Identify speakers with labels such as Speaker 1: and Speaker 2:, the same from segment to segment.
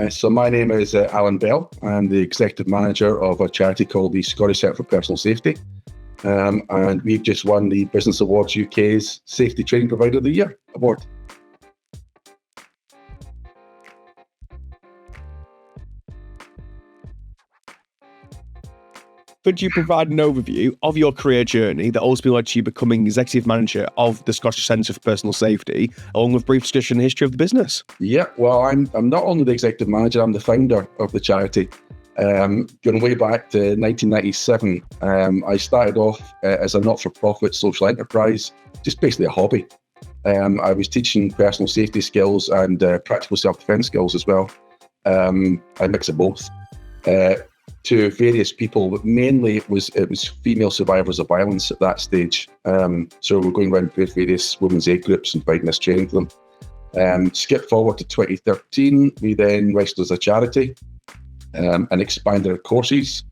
Speaker 1: So my name is Alan Bell. I'm the executive manager of a charity called the Scottish Centre for Personal Safety. And we've just won the Business Awards UK's Safety Training Provider of the Year award.
Speaker 2: Could you provide an overview of your career journey that ultimately led to you becoming executive manager of the Scottish Centre for Personal Safety, along with a brief discussion on the history of the business?
Speaker 1: Yeah, well, I'm not only the executive manager, I'm the founder of the charity. Going way back to 1997, I started off as a not-for-profit social enterprise, just basically a hobby. I was teaching personal safety skills and practical self-defense skills as well. A mix of both. To various people, but mainly it was female survivors of violence at that stage. So we're going around with various women's aid groups and providing this training for them. Skip forward to 2013, we then registered as a charity and expanded our courses.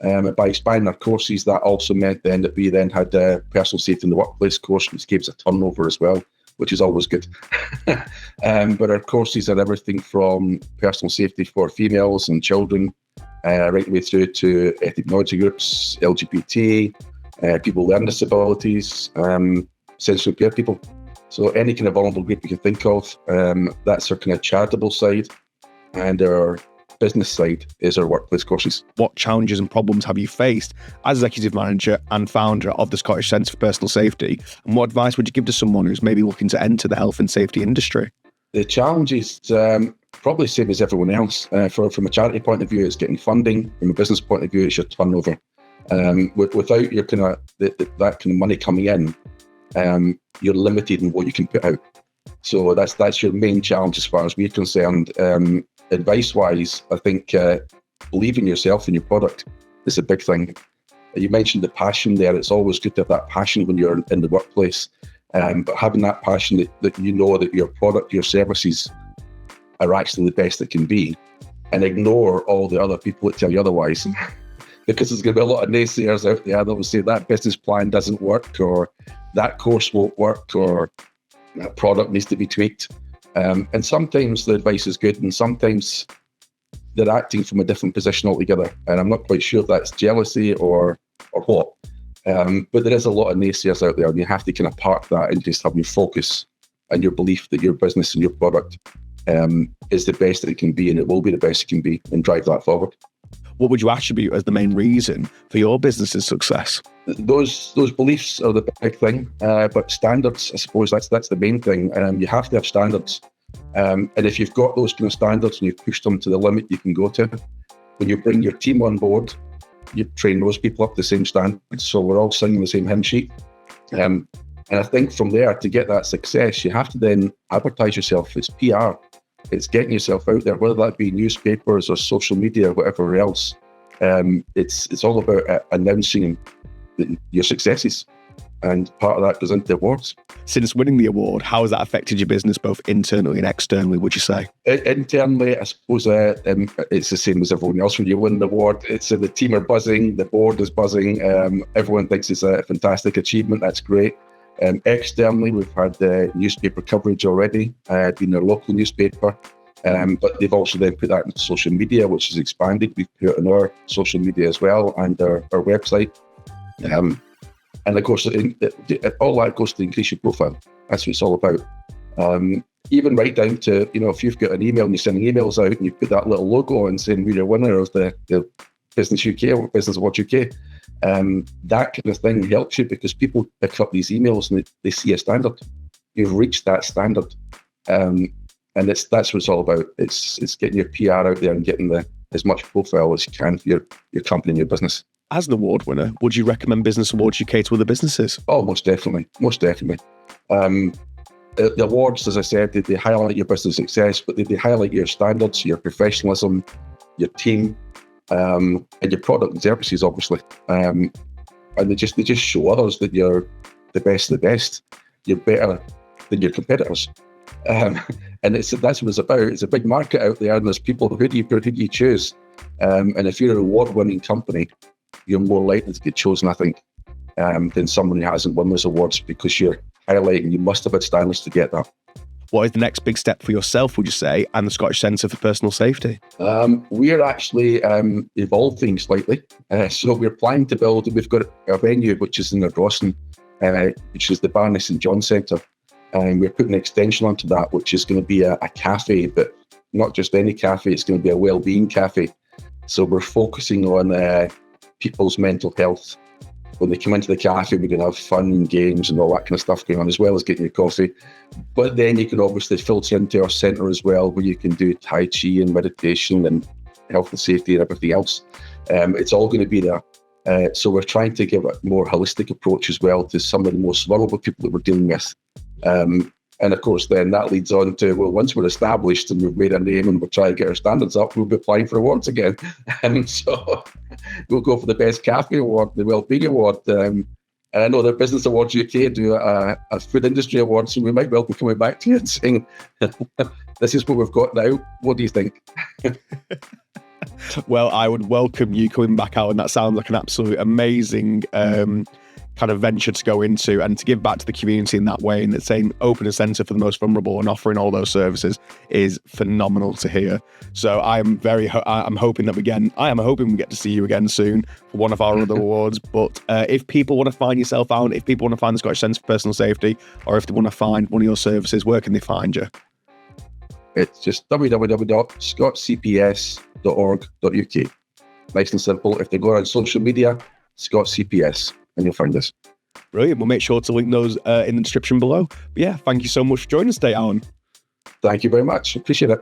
Speaker 1: By expanding our courses, that also meant then that we then had a personal safety in the workplace course, which gave us a turnover as well, which is always good. But our courses are everything from personal safety for females and children, right the way through to ethnic minority groups, LGBT, people with learning disabilities, sensory impaired people. So any kind of vulnerable group you can think of, that's our kind of charitable side. And our business side is our workplace courses.
Speaker 2: What challenges and problems have you faced as executive manager and founder of the Scottish Centre for Personal Safety? And what advice would you give to someone who's maybe looking to enter the health and safety industry?
Speaker 1: The challenges, probably same as everyone else. From a charity point of view, it's getting funding. From a business point of view, it's your turnover. Without your kind of that kind of money coming in, you're limited in what you can put out. So that's your main challenge as far as we're concerned. Advice-wise, I think believe in yourself and your product is a big thing. You mentioned the passion there. It's always good to have that passion when you're in the workplace. But having that passion that you know that your product, your services are actually the best it can be, and ignore all the other people that tell you otherwise. Because there's going to be a lot of naysayers out there that will say that business plan doesn't work, or that course won't work, or that product needs to be tweaked. And sometimes the advice is good, and sometimes they're acting from a different position altogether. And I'm not quite sure if that's jealousy or what. But there is a lot of naysayers out there, and you have to kind of park that and just have your focus and your belief that your business and your product is the best that it can be, and it will be the best it can be, and drive that forward.
Speaker 2: What would you attribute as the main reason for your business's success?
Speaker 1: Those beliefs are the big thing, but standards, I suppose that's the main thing. You have to have standards, and if you've got those kind of standards and you've pushed them to the limit you can go to, when you bring your team on board, you train those people up to the same standards, so we're all singing the same hymn sheet. And I think from there, to get that success, you have to then advertise yourself. It's PR. It's getting yourself out there, whether that be newspapers or social media or whatever else. It's all about announcing your successes, and part of that goes into the awards.
Speaker 2: Since winning the award, how has that affected your business, both internally and externally, would you say?
Speaker 1: Internally, I suppose it's the same as everyone else. When you win the award, it's the team are buzzing, the board is buzzing, everyone thinks it's a fantastic achievement. That's great. Externally, we've had newspaper coverage already, been a local newspaper, but they've also then put that into social media, which has expanded. We've put it on our social media as well, and our website. And of course, all that goes to increase your profile. That's what it's all about. Even right down to, if you've got an email and you're sending emails out and you put that little logo on saying we're a winner of the Business UK or Business Award UK, that kind of thing helps you, because people pick up these emails and they see a standard. You've reached that standard, and that's what it's all about. It's getting your PR out there and getting as much profile as you can for your company and your business.
Speaker 2: As an award winner, would you recommend Business Awards UK to other businesses?
Speaker 1: Oh, most definitely. The awards, as I said, they highlight your business success, but they highlight your standards, your professionalism, your team, and your product and services, obviously. And they just show others that you're the best of the best. You're better than your competitors. And that's what it's about. It's a big market out there, and there's people. Who do you choose? And if you're an award-winning company, you're more likely to get chosen, I think, than someone who hasn't won those awards, because you're highlighting you must have had standards to get that.
Speaker 2: what is the next big step for yourself, would you say, and the Scottish Centre for Personal Safety?
Speaker 1: We're actually evolving slightly. So we're planning to build, we've got a venue which is in Ardrossan, which is the Barney St John Centre. And we're putting an extension onto that, which is going to be a cafe, but not just any cafe, it's going to be a well-being cafe. So we're focusing on people's mental health. When they come into the cafe, we're going to have fun and games and all that kind of stuff going on, as well as getting your coffee. But then you can obviously filter into our centre as well, where you can do Tai Chi and meditation and health and safety and everything else. It's all going to be there. So we're trying to give a more holistic approach as well to some of the most vulnerable people that we're dealing with. And of course, then that leads on to, well, once we're established and we've made a name and we're trying to get our standards up, we'll be applying for awards again. And so we'll go for the Best Cafe Award, the Wellbeing Award. And I know the Business Awards UK do a Food Industry Award, so we might well be coming back to you and saying, this is what we've got now. What do you think?
Speaker 2: Well, I would welcome you coming back out, and that sounds like an absolute amazing kind of venture to go into and to give back to the community in that way. And it's saying open a centre for the most vulnerable and offering all those services is phenomenal to hear. So I'm hoping that we get to see you again soon for one of our other awards. But if people want to find yourself out, if people want to find the Scottish Centre for Personal Safety, or if they want to find one of your services, where can they find you?
Speaker 1: It's just www.scottcps.org.uk. Nice and simple. If they go on social media, Scott CPS, and you'll find us.
Speaker 2: Brilliant. We'll make sure to link those in the description below. But yeah, thank you so much for joining us today, Alan.
Speaker 1: Thank you very much. Appreciate it.